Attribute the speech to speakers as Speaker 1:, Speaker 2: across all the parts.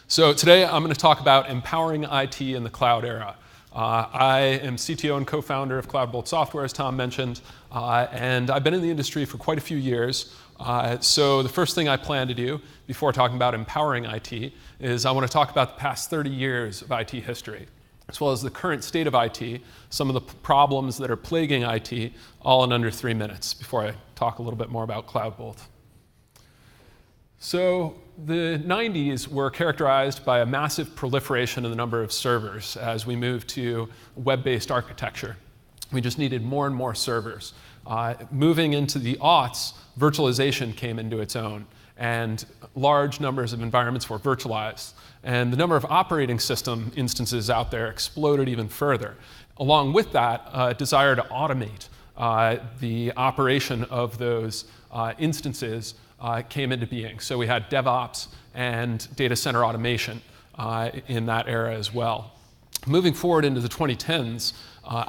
Speaker 1: So today I'm going to talk about empowering IT in the cloud era. I am CTO and co-founder of CloudBolt Software, as Tom mentioned, and I've been in the industry for quite a few years. So the first thing I plan to do before talking about empowering IT is I want to talk about the past 30 years of IT history, as well as the current state of IT, some of the problems that are plaguing IT, all in under 3 minutes before I talk a little bit more about CloudBolt. So the 90s were characterized by a massive proliferation in the number of servers as we moved to web-based architecture. We just needed more and more servers. Moving into the aughts, virtualization came into its own, and large numbers of environments were virtualized. And the number of operating system instances out there exploded even further. Along with that, a desire to automate the operation of those instances came into being. So we had DevOps and data center automation in that era as well. Moving forward into the 2010s,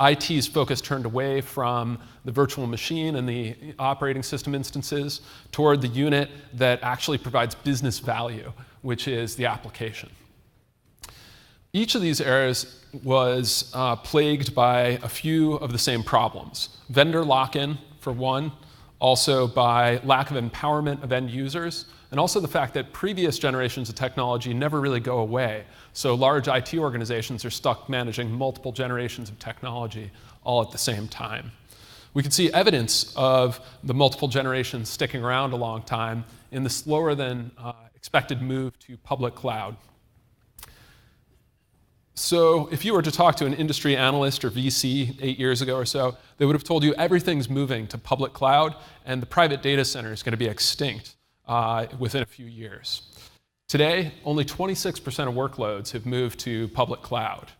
Speaker 1: IT's focus turned away from the virtual machine and the operating system instances toward the unit that actually provides business value, which is the application. Each of these eras was plagued by a few of the same problems. Vendor lock-in, for one, also by lack of empowerment of end users, and also the fact that previous generations of technology never really go away. So large IT organizations are stuck managing multiple generations of technology all at the same time. We can see evidence of the multiple generations sticking around a long time in the slower than expected move to public cloud. So if you were to talk to an industry analyst or VC 8 years ago or so, they would have told you everything's moving to public cloud and the private data center is going to be extinct within a few years. Today, only 26% of workloads have moved to public cloud.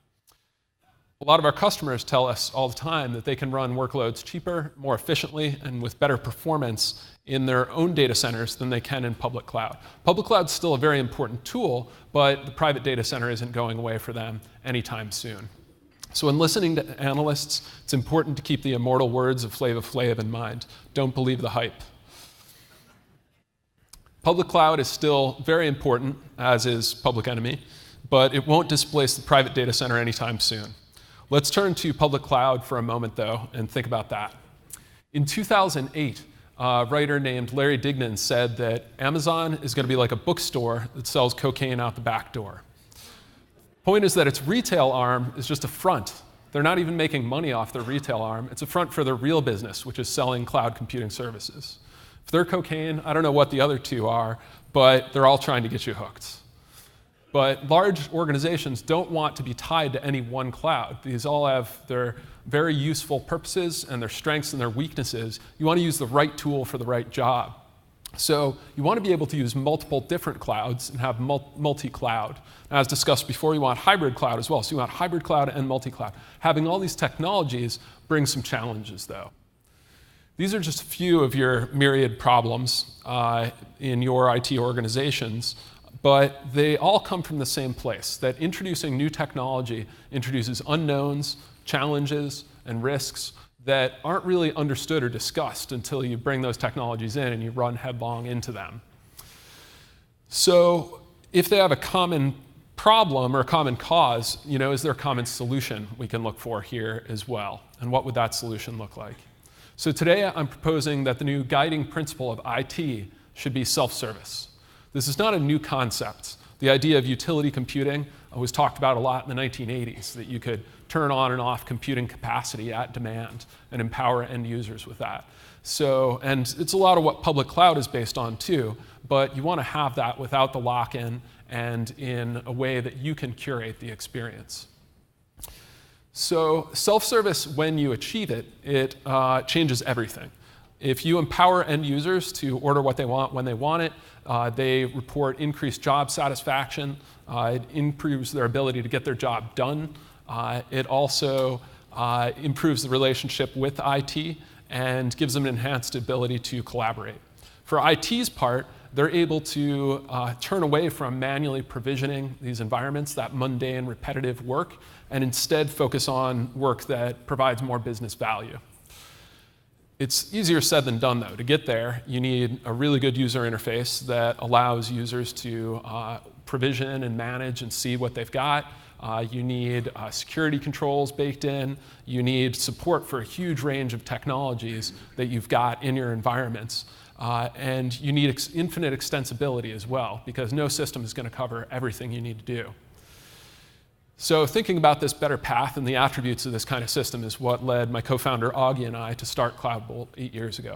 Speaker 1: A lot of our customers tell us all the time that they can run workloads cheaper, more efficiently, and with better performance in their own data centers than they can in public cloud. Public cloud's still a very important tool, but the private data center isn't going away for them anytime soon. So when listening to analysts, it's important to keep the immortal words of Flavor Flav in mind. Don't believe the hype. Public cloud is still very important, as is Public Enemy, but it won't displace the private data center anytime soon. Let's turn to public cloud for a moment, though, and think about that. In 2008, a writer named Larry Dignan said that Amazon is going to be like a bookstore that sells cocaine out the back door. Point is that its retail arm is just a front. They're not even making money off their retail arm. It's a front for their real business, which is selling cloud computing services. If they're cocaine, I don't know what the other two are, but they're all trying to get you hooked. But large organizations don't want to be tied to any one cloud. These all have their very useful purposes and their strengths and their weaknesses. You want to use the right tool for the right job. So you want to be able to use multiple different clouds and have multi-cloud. As discussed before, you want hybrid cloud as well. So you want hybrid cloud and multi-cloud. Having all these technologies brings some challenges, though. These are just a few of your myriad problems in your IT organizations. But they all come from the same place, that introducing new technology introduces unknowns, challenges, and risks that aren't really understood or discussed until you bring those technologies in and you run headlong into them. So if they have a common problem or a common cause, is there a common solution we can look for here as well? And what would that solution look like? So today I'm proposing that the new guiding principle of IT should be self-service. This is not a new concept. The idea of utility computing was talked about a lot in the 1980s, that you could turn on and off computing capacity at demand and empower end users with that. And it's a lot of what public cloud is based on too, but you want to have that without the lock-in and in a way that you can curate the experience. So self-service, when you achieve it, it changes everything. If you empower end users to order what they want when they want it, they report increased job satisfaction. It improves their ability to get their job done. It also improves the relationship with IT and gives them an enhanced ability to collaborate. For IT's part, they're able to turn away from manually provisioning these environments, that mundane, repetitive work, and instead focus on work that provides more business value. It's easier said than done, though. To get there, you need a really good user interface that allows users to provision and manage and see what they've got. You need security controls baked in. You need support for a huge range of technologies that you've got in your environments. And you need infinite extensibility as well, because no system is going to cover everything you need to do. So thinking about this better path and the attributes of this kind of system is what led my co-founder Augie and I to start CloudBolt 8 years ago.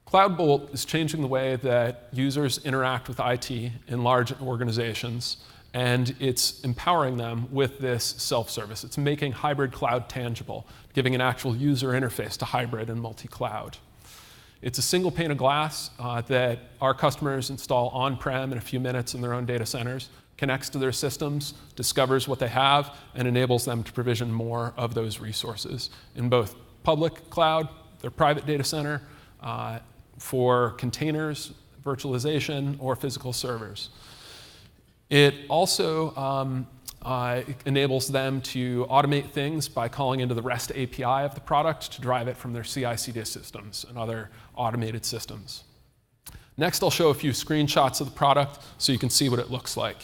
Speaker 1: CloudBolt is changing the way that users interact with IT in large organizations, and it's empowering them with this self-service. It's making hybrid cloud tangible, giving an actual user interface to hybrid and multi-cloud. It's a single pane of glass that our customers install on-prem in a few minutes in their own data centers, connects to their systems, discovers what they have, and enables them to provision more of those resources in both public cloud, their private data center, for containers, virtualization, or physical servers. It also enables them to automate things by calling into the REST API of the product to drive it from their CI/CD systems and other automated systems. Next, I'll show a few screenshots of the product so you can see what it looks like.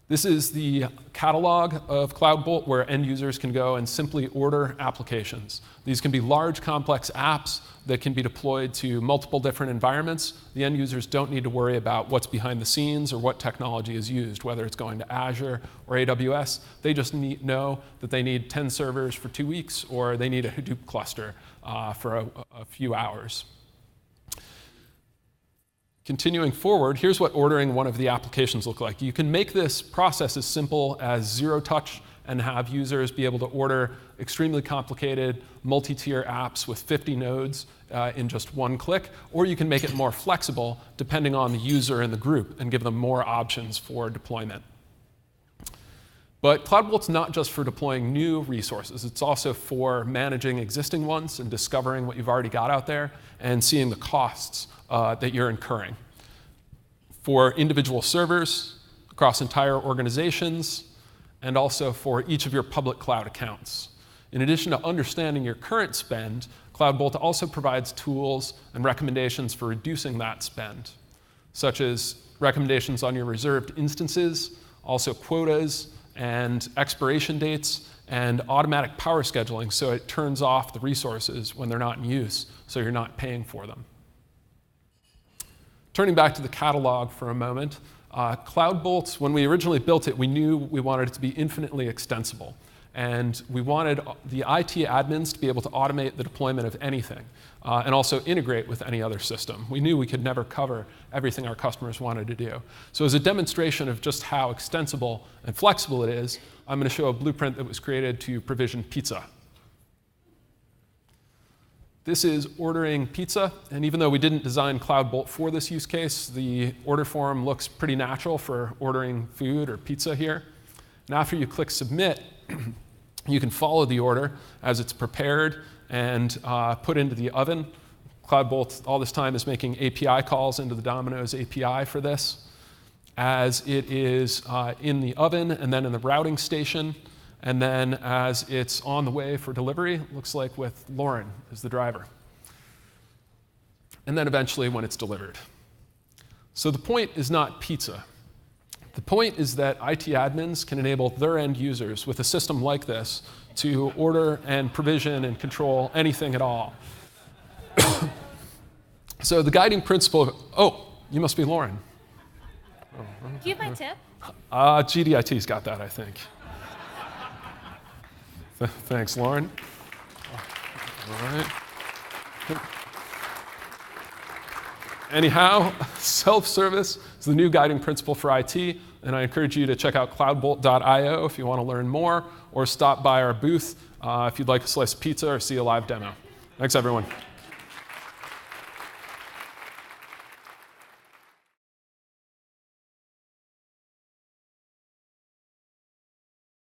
Speaker 1: This is the catalog of CloudBolt, where end users can go and simply order applications. These can be large, complex apps that can be deployed to multiple different environments. The end users don't need to worry about what's behind the scenes or what technology is used, whether it's going to Azure or AWS. They just know that they need 10 servers for 2 weeks, or they need a Hadoop cluster for a few hours. Continuing forward, here's what ordering one of the applications look like. You can make this process as simple as zero touch and have users be able to order extremely complicated multi-tier apps with 50 nodes in just one click, or you can make it more flexible depending on the user and the group and give them more options for deployment. But CloudBolt's not just for deploying new resources. It's also for managing existing ones and discovering what you've already got out there and seeing the costs that you're incurring. For individual servers, across entire organizations, and also for each of your public cloud accounts. In addition to understanding your current spend, CloudBolt also provides tools and recommendations for reducing that spend, such as recommendations on your reserved instances, also quotas and expiration dates, and automatic power scheduling, so it turns off the resources when they're not in use, so you're not paying for them. Turning back to the catalog for a moment, CloudBolt, when we originally built it, we knew we wanted it to be infinitely extensible. And we wanted the IT admins to be able to automate the deployment of anything and also integrate with any other system. We knew we could never cover everything our customers wanted to do. So as a demonstration of just how extensible and flexible it is, I'm going to show a blueprint that was created to provision pizza. This is ordering pizza, and even though we didn't design CloudBolt for this use case, the order form looks pretty natural for ordering food or pizza here. And after you click Submit, you can follow the order as it's prepared and put into the oven. CloudBolt all this time is making API calls into the Domino's API for this. As it is in the oven and then in the routing station, and then as it's on the way for delivery, looks like with Lauren as the driver. And then eventually when it's delivered. So the point is not pizza. The point is that IT admins can enable their end users with a system like this to order and provision and control anything at all. So the guiding principle of, oh, you must be Lauren.
Speaker 2: Do you have my tip?
Speaker 1: GDIT's got that, I think. Thanks, Lauren. All right. Anyhow, self-service is the new guiding principle for IT, and I encourage you to check out cloudbolt.io if you want to learn more, or stop by our booth if you'd like a slice of pizza or see a live demo. Thanks, everyone.